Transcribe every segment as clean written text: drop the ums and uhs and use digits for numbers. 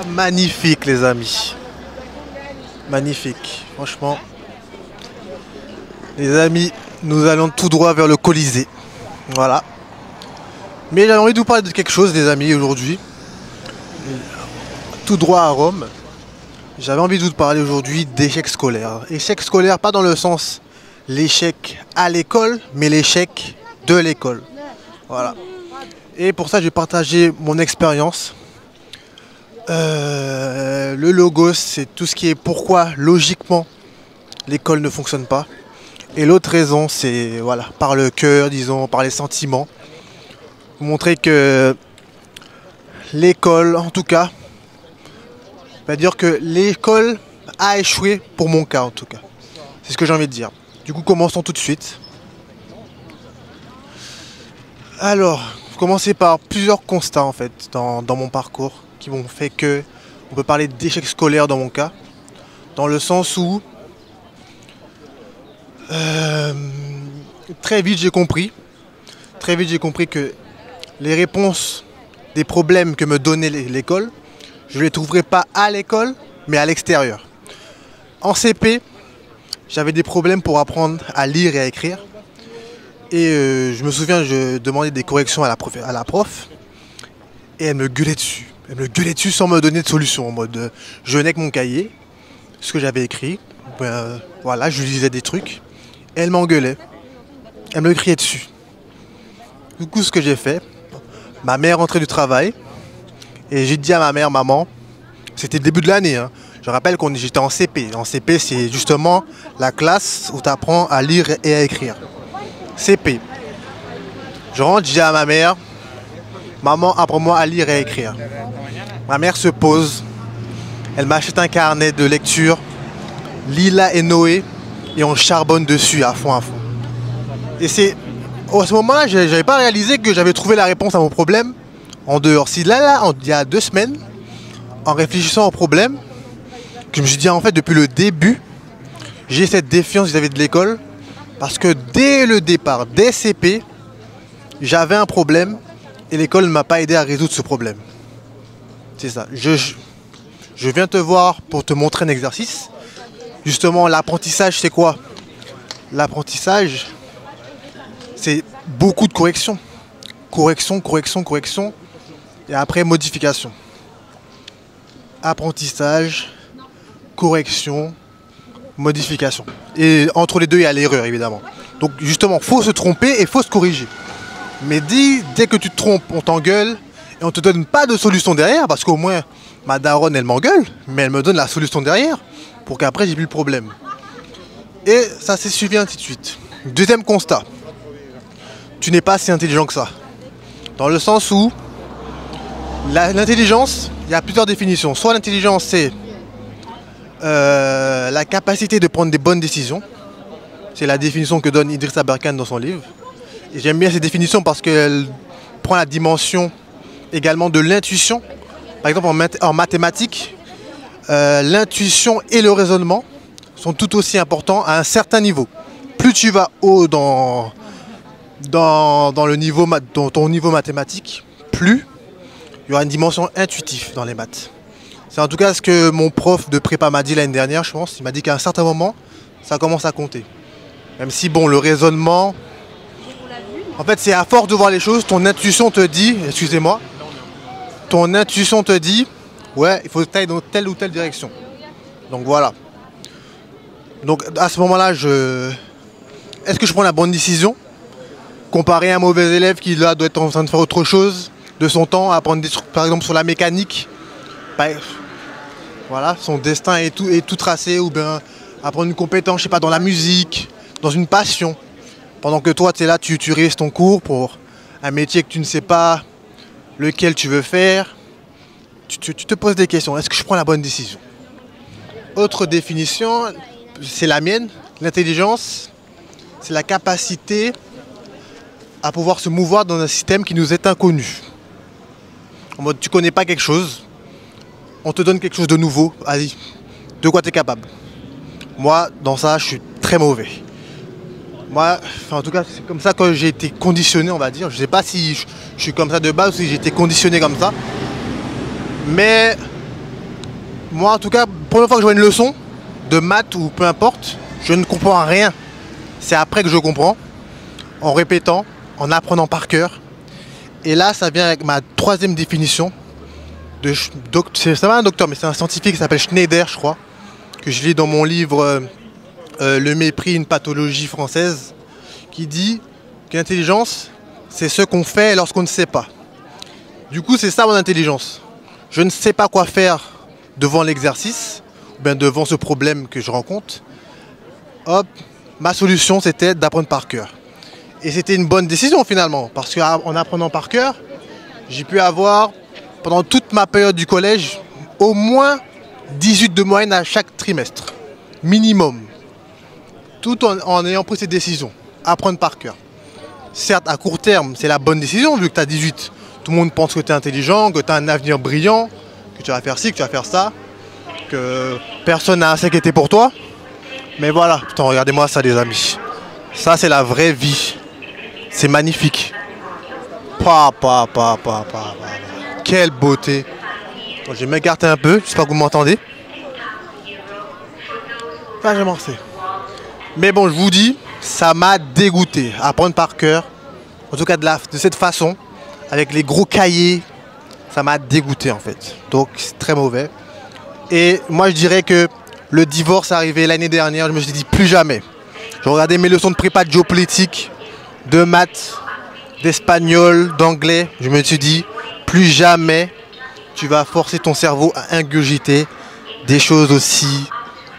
Magnifique les amis. Magnifique. Franchement. Les amis, nous allons tout droit vers le Colisée. Voilà. Mais j'avais envie de vous parler de quelque chose les amis aujourd'hui. Tout droit à Rome. J'avais envie de vous parler aujourd'hui d'échec scolaire. Échec scolaire pas dans le sens l'échec à l'école, mais l'échec de l'école. Voilà. Et pour ça, je vais partager mon expérience. Le logos, c'est tout ce qui est pourquoi, logiquement, l'école ne fonctionne pas. Et l'autre raison, c'est voilà, par le cœur, disons, par les sentiments. Vous montrer que l'école, en tout cas, c'est-à-dire que l'école a échoué pour mon cas, en tout cas. C'est ce que j'ai envie de dire. Du coup, commençons tout de suite. Alors, commencer par plusieurs constats en fait dans mon parcours qui m'ont fait que on peut parler d'échec scolaire dans mon cas, dans le sens où très vite j'ai compris que les réponses des problèmes que me donnait l'école, je ne les trouverais pas à l'école mais à l'extérieur. En CP, j'avais des problèmes pour apprendre à lire et à écrire. Et je me souviens, je demandais des corrections à la prof et elle me gueulait dessus. Elle me gueulait dessus sans me donner de solution. En mode, je venais avec mon cahier, ce que j'avais écrit. Voilà, je lui disais des trucs. Et elle m'engueulait. Elle me criait dessus. Du coup, ce que j'ai fait, ma mère rentrait du travail et j'ai dit à ma mère, maman, c'était le début de l'année. Hein. Je rappelle que j'étais en CP. En CP, c'est justement la classe où tu apprends à lire et à écrire. CP. Je rentre, je dis à ma mère, maman, apprends-moi à lire et à écrire. Ma mère se pose, elle m'achète un carnet de lecture, Lila et Noé, et on charbonne dessus à fond. Et c'est, à ce moment-là, je n'avais pas réalisé que j'avais trouvé la réponse à mon problème en dehors. Si là, il y a 2 semaines, en réfléchissant au problème, que je me suis dit, en fait, depuis le début, j'ai cette défiance vis-à-vis de l'école. Parce que dès le départ, dès CP, j'avais un problème et l'école ne m'a pas aidé à résoudre ce problème. C'est ça. Je viens te voir pour te montrer un exercice. Justement, l'apprentissage, c'est quoi? L'apprentissage, c'est beaucoup de corrections. Correction. Et après, modification. Apprentissage, correction, modification. Et entre les deux, il y a l'erreur, évidemment. Donc, justement, faut se tromper et faut se corriger. Mais dès que tu te trompes, on t'engueule et on te donne pas de solution derrière, parce qu'au moins, ma daronne, elle m'engueule, mais elle me donne la solution derrière, pour qu'après, j'ai plus le problème. Et ça s'est suivi ainsi de suite. Deuxième constat. Tu n'es pas si intelligent que ça. Dans le sens où, l'intelligence, il y a plusieurs définitions. Soit l'intelligence, c'est la capacité de prendre des bonnes décisions. C'est la définition que donne Idriss Aberkan dans son livre. Et j'aime bien cette définition parce qu'elle prend la dimension également de l'intuition. Par exemple, en mathématiques, l'intuition et le raisonnement sont tout aussi importants à un certain niveau. Plus tu vas haut dans ton niveau mathématique, plus il y aura une dimension intuitive dans les maths. C'est en tout cas ce que mon prof de prépa m'a dit l'année dernière, je pense. Il m'a dit qu'à un certain moment, ça commence à compter. Même si, bon, le raisonnement... En fait, c'est à force de voir les choses, ton intuition te dit... Excusez-moi. Ton intuition te dit... Ouais, il faut aller dans telle ou telle direction. Donc, voilà. Donc, à ce moment-là, est-ce que je prends la bonne décision? Comparé à un mauvais élève qui, là, doit être en train de faire autre chose de son temps, apprendre des trucs, par exemple, sur la mécanique. Voilà, son destin est tout tracé, ou bien apprendre une compétence, je sais pas, dans la musique, dans une passion. Pendant que toi, tu es là, tu révises ton cours pour un métier que tu ne sais pas lequel tu veux faire. Tu te poses des questions. Est-ce que je prends la bonne décision? Autre définition, c'est la mienne. L'intelligence, c'est la capacité à pouvoir se mouvoir dans un système qui nous est inconnu. En mode, tu connais pas quelque chose, on te donne quelque chose de nouveau, vas-y, de quoi tu es capable. Moi, dans ça, je suis très mauvais. Moi, en tout cas, c'est comme ça que j'ai été conditionné, on va dire. Je sais pas si je suis comme ça de base ou si j'ai été conditionné comme ça. Mais Moi, en tout cas, première fois que je vois une leçon de maths ou peu importe, je ne comprends rien. C'est après que je comprends, en répétant, en apprenant par cœur. Et là, ça vient avec ma troisième définition. C'est pas un docteur, mais c'est un scientifique qui s'appelle Schneider, je crois, que je lis dans mon livre Le mépris, une pathologie française, qui dit que l'intelligence, c'est ce qu'on fait lorsqu'on ne sait pas. Du coup, c'est ça mon intelligence. Je ne sais pas quoi faire devant l'exercice, ou bien devant ce problème que je rencontre. Hop, ma solution, c'était d'apprendre par cœur. Et c'était une bonne décision finalement, parce qu'en apprenant par cœur, j'ai pu avoir, pendant toute ma période du collège, au moins 18 de moyenne à chaque trimestre. Minimum. Tout en ayant pris cette décision. Apprendre par cœur. Certes, à court terme, c'est la bonne décision vu que tu as 18. Tout le monde pense que tu es intelligent, que tu as un avenir brillant, que tu vas faire ci, que tu vas faire ça, que personne n'a à s'inquiéter pour toi. Mais voilà, putain, regardez-moi ça les amis. Ça c'est la vraie vie. C'est magnifique. Quelle beauté. Bon, je vais m'écarter un peu, j'espère que vous m'entendez. Enfin, j'ai morcé. Mais bon, je vous dis, ça m'a dégoûté. Apprendre par cœur, en tout cas de cette façon, avec les gros cahiers, ça m'a dégoûté en fait. Donc c'est très mauvais. Et moi je dirais que le divorce est arrivé l'année dernière, je me suis dit plus jamais. Je regardais mes leçons de prépa de géopolitique, de maths, d'espagnol, d'anglais. Je me suis dit plus jamais tu vas forcer ton cerveau à ingurgiter des choses aussi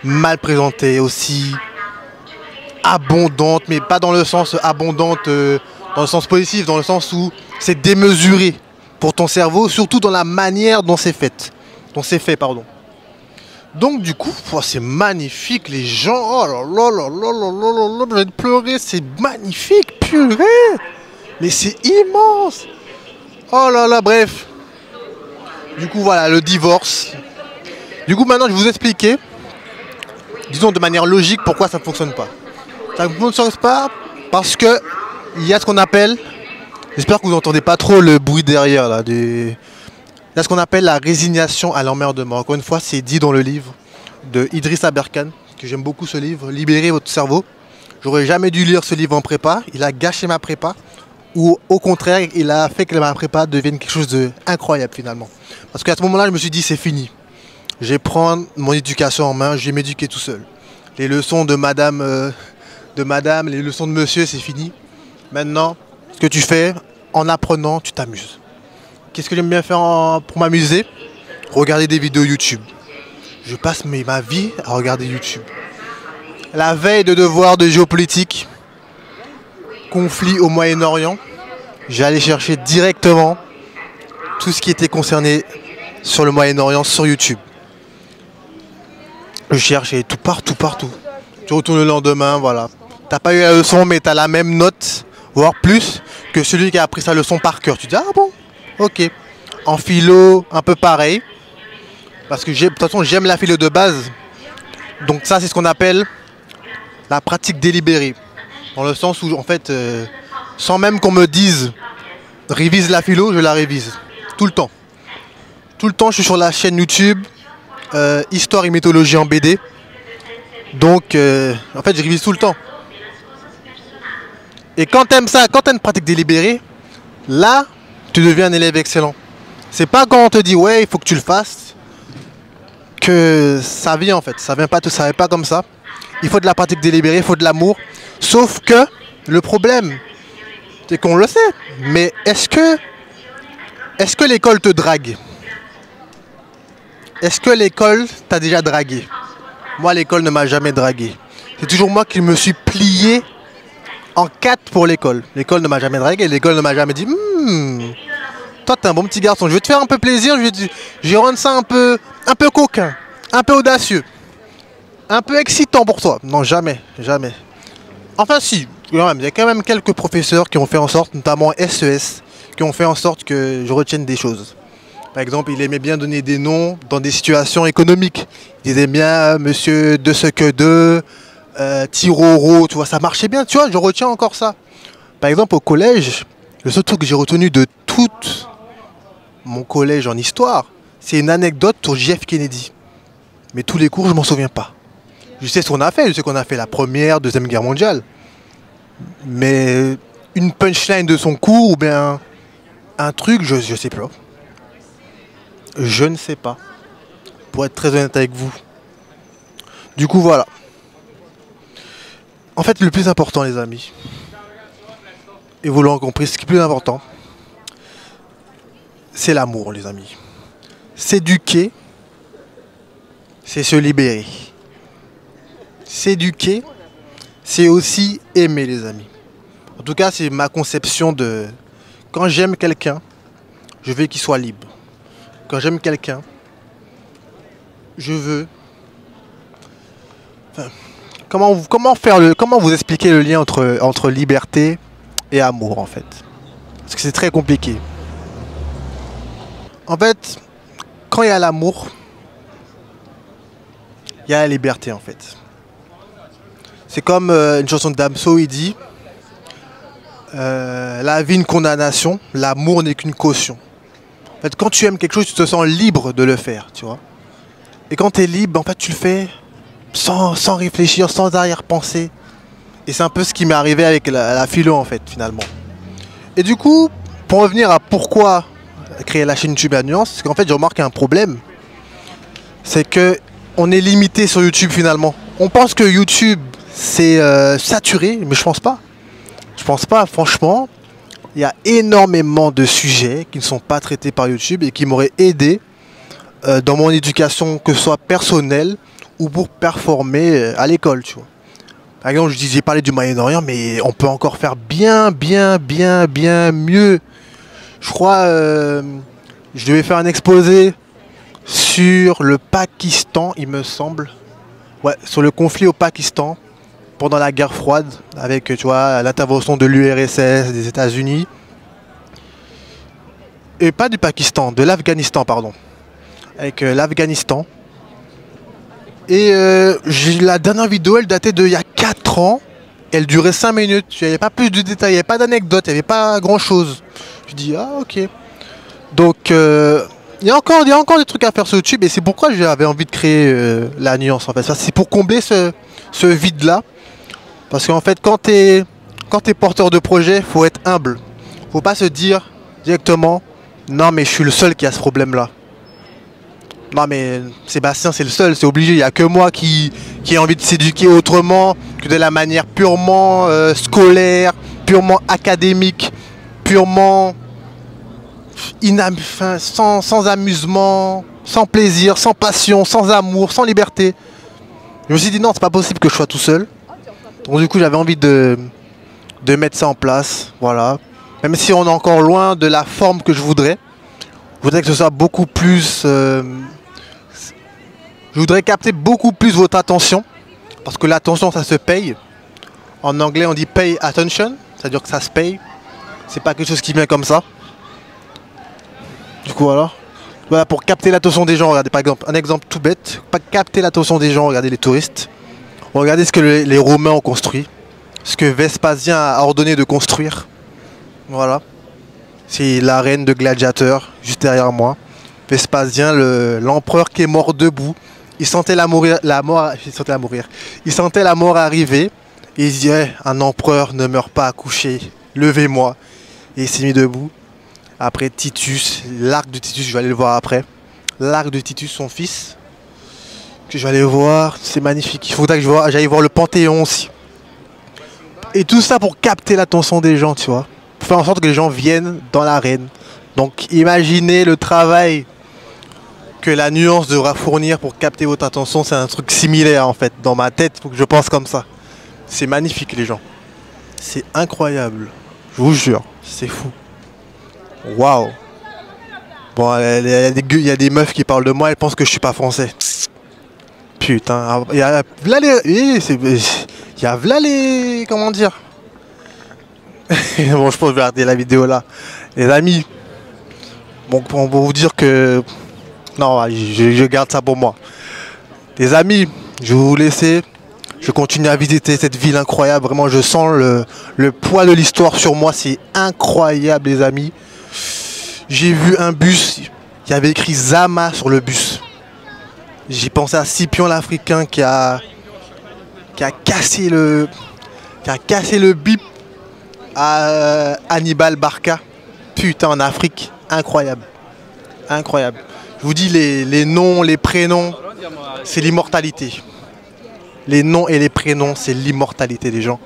mal présentées, aussi abondantes, mais pas dans le sens abondante, dans le sens positif, dans le sens où c'est démesuré pour ton cerveau, surtout dans la manière dont c'est fait. Donc du coup, c'est magnifique, les gens, oh là là là là là là là là, je vais pleurer, c'est magnifique, purée, mais c'est immense. Oh là là, bref. Du coup, voilà, le divorce. Du coup, maintenant, je vais vous expliquer, disons de manière logique, pourquoi ça ne fonctionne pas. Ça ne fonctionne pas parce que il y a ce qu'on appelle, j'espère que vous n'entendez pas trop le bruit derrière là, il y a ce qu'on appelle la résignation à l'emmerdement. Encore une fois, c'est dit dans le livre de Idriss Aberkan, que j'aime beaucoup ce livre, Libérez votre cerveau. J'aurais jamais dû lire ce livre en prépa, il a gâché ma prépa, ou au contraire, il a fait que ma prépa devienne quelque chose d'incroyable finalement. Parce qu'à ce moment-là, je me suis dit, c'est fini. Je vais prendre mon éducation en main, je vais m'éduquer tout seul. Les leçons de madame, les leçons de monsieur, c'est fini. Maintenant, ce que tu fais, en apprenant, tu t'amuses. Qu'est-ce que j'aime bien faire pour m'amuser? Regarder des vidéos YouTube. Je passe ma vie à regarder YouTube. La veille de devoir de géopolitique, conflit au Moyen-Orient, j'ai allé chercher directement tout ce qui était concerné sur le Moyen-Orient sur YouTube. Je cherchais tout partout. Tu retournes le lendemain, voilà. T'as pas eu la leçon, mais t'as la même note, voire plus, que celui qui a appris sa leçon par cœur. Tu dis, ah bon, ok. En philo, un peu pareil. Parce que de toute façon, j'aime la philo de base. Donc ça, c'est ce qu'on appelle la pratique délibérée. Dans le sens où, en fait, sans même qu'on me dise, révise la philo, je la révise. Tout le temps. Tout le temps, je suis sur la chaîne YouTube, Histoire et mythologie en BD. Donc, en fait, je révise tout le temps. Et quand t'aimes ça, quand t'as une pratique délibérée, là, tu deviens un élève excellent. C'est pas quand on te dit, ouais, il faut que tu le fasses, que ça vient en fait. Ça vient pas comme ça. Il faut de la pratique délibérée, il faut de l'amour. Sauf que, le problème, c'est qu'on le sait. Mais est-ce que l'école te drague? Est-ce que l'école t'a déjà dragué? Moi, l'école ne m'a jamais dragué. C'est toujours moi qui me suis plié en 4 pour l'école. L'école ne m'a jamais dragué. L'école ne m'a jamais dit toi, t'es un bon petit garçon. Je vais te faire un peu plaisir. Je vais rendre ça un peu coquin, un peu audacieux, un peu excitant pour toi. Non, jamais. Enfin, si. Il y a quand même quelques professeurs qui ont fait en sorte, notamment SES, qui ont fait en sorte que je retienne des choses. Par exemple, il aimait bien donner des noms dans des situations économiques. Il disait bien monsieur de ce que de, Tiroro, tu vois, ça marchait bien, tu vois, je retiens encore ça. Par exemple, au collège, le seul truc que j'ai retenu de tout mon collège en histoire, c'est une anecdote sur JF Kennedy. Mais tous les cours, je m'en souviens pas. Je sais ce qu'on a fait, je sais qu'on a fait la première, deuxième guerre mondiale. Mais une punchline de son cours ou bien un truc, je sais pas. Je ne sais pas. Pour être très honnête avec vous. Du coup, voilà. En fait, le plus important, les amis, et vous l'aurez compris, ce qui est plus important, c'est l'amour, les amis. S'éduquer, c'est se libérer. S'éduquer, c'est aussi aimer, les amis. En tout cas, c'est ma conception de... Quand j'aime quelqu'un, je veux qu'il soit libre. Quand j'aime quelqu'un, je veux... Enfin, comment vous expliquer le lien entre liberté et amour, en fait? Parce que c'est très compliqué. En fait, quand il y a l'amour, il y a la liberté, en fait. C'est comme une chanson de Damso, il dit la vie une condamnation, l'amour n'est qu'une caution. En fait, quand tu aimes quelque chose, tu te sens libre de le faire, tu vois. Et quand tu es libre, en fait, tu le fais sans réfléchir, sans arrière-pensée. Et c'est un peu ce qui m'est arrivé avec la philo, en fait, finalement. Et du coup, pour revenir à pourquoi créer la chaîne YouTube à Nuance, c'est qu'en fait, j'ai remarqué un problème. C'est que on est limité sur YouTube, finalement. On pense que YouTube, c'est saturé, mais je pense pas. Je pense pas, franchement. Il y a énormément de sujets qui ne sont pas traités par YouTube et qui m'auraient aidé dans mon éducation, que ce soit personnelle ou pour performer à l'école, tu vois. Par exemple, j'ai parlé du Moyen-Orient, mais on peut encore faire bien mieux. Je crois, je devais faire un exposé sur le Pakistan, il me semble. Ouais, sur le conflit au Pakistan pendant la guerre froide, avec, tu vois, l'intervention de l'URSS, des États-Unis. Et pas du Pakistan, de l'Afghanistan, pardon. Avec l'Afghanistan. Et la dernière vidéo, elle datait d'il y a 4 ans. Elle durait 5 minutes. Il n'y avait pas plus de détails, il n'y avait pas d'anecdotes, il n'y avait pas grand-chose. Je dis, ah ok. Donc, il y a encore des trucs à faire sur YouTube. Et c'est pourquoi j'avais envie de créer la nuance, en fait. C'est pour combler ce vide-là. Parce qu'en fait, quand tu es porteur de projet, il faut être humble. Faut pas se dire directement, non mais je suis le seul qui a ce problème-là. Non mais Sébastien c'est le seul, c'est obligé. Il n'y a que moi qui ai envie de s'éduquer autrement que de la manière purement scolaire, purement académique, purement sans amusement, sans plaisir, sans passion, sans amour, sans liberté. Je me suis dit non, c'est pas possible que je sois tout seul. Donc du coup j'avais envie de mettre ça en place, voilà. Même si on est encore loin de la forme que je voudrais. Je voudrais que ce soit beaucoup plus... je voudrais capter beaucoup plus votre attention. Parce que l'attention ça se paye. En anglais on dit pay attention. C'est-à-dire que ça se paye. C'est pas quelque chose qui vient comme ça. Du coup voilà. Voilà, pour capter l'attention des gens, regardez par exemple, un exemple tout bête. Pas capter l'attention des gens, regardez les touristes. Regardez ce que les Romains ont construit. Ce que Vespasien a ordonné de construire. Voilà. C'est l'arène de gladiateurs, juste derrière moi. Vespasien, l'empereur qui est mort debout. Il sentait la mort arriver. Et il se disait, un empereur ne meurt pas accouché. Levez-moi. Et il s'est mis debout. Après Titus, l'arc de Titus, je vais aller le voir après. L'arc de Titus, son fils. Que je vais aller voir, c'est magnifique. Il faudrait que j'aille voir le Panthéon aussi. Et tout ça pour capter l'attention des gens, tu vois. Pour faire en sorte que les gens viennent dans l'arène. Donc imaginez le travail que la nuance devra fournir pour capter votre attention. C'est un truc similaire en fait. Dans ma tête, il faut que je pense comme ça. C'est magnifique les gens. C'est incroyable. Je vous jure, c'est fou. Waouh. Bon, il y a des meufs qui parlent de moi, elles pensent que je suis pas français. Putain, il y a v'là les... Comment dire. Bon, je pense que je vais arrêter la vidéo là. Les amis, bon, pour vous dire que... Non, je garde ça pour moi. Les amis, je vais vous laisser. Je continue à visiter cette ville incroyable. Vraiment, je sens le poids de l'histoire sur moi. C'est incroyable, les amis. J'ai vu un bus. Il y avait écrit Zama sur le bus. J'ai pensé à Scipion l'Africain qui a cassé le bip à Hannibal Barca. Putain, en Afrique, incroyable. Incroyable. Je vous dis, les noms, les prénoms, c'est l'immortalité. Les noms et les prénoms, c'est l'immortalité des gens.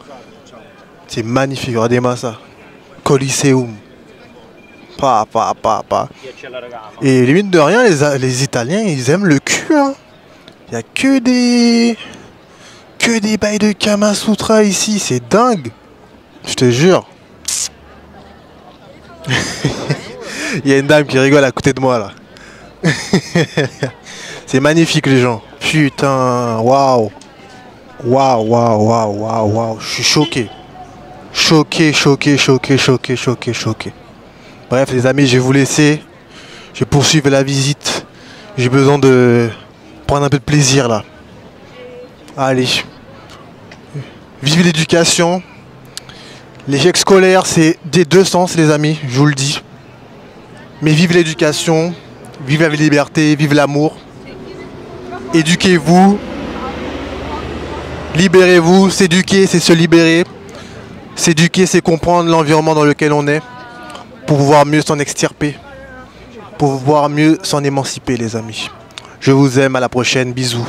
C'est magnifique, regardez-moi ça. Coliseum. Pa. Et limite de rien, les Italiens, ils aiment le cul. Hein. Il n'y a que des bails de Kama Sutra ici, c'est dingue. Je te jure. Il y a une dame qui rigole à côté de moi là. C'est magnifique les gens. Putain, waouh. Waouh. Je suis choqué. Choqué. Bref les amis, je vais vous laisser. Je vais poursuivre la visite. J'ai besoin de prendre un peu de plaisir là. Allez. Vive l'éducation. L'échec scolaire, c'est des deux sens les amis, je vous le dis. Mais vive l'éducation, vive la liberté, vive l'amour. Éduquez-vous. Libérez-vous. S'éduquer, c'est se libérer. S'éduquer, c'est comprendre l'environnement dans lequel on est. Pour pouvoir mieux s'en extirper. Pour pouvoir mieux s'en émanciper les amis. Je vous aime, à la prochaine, bisous.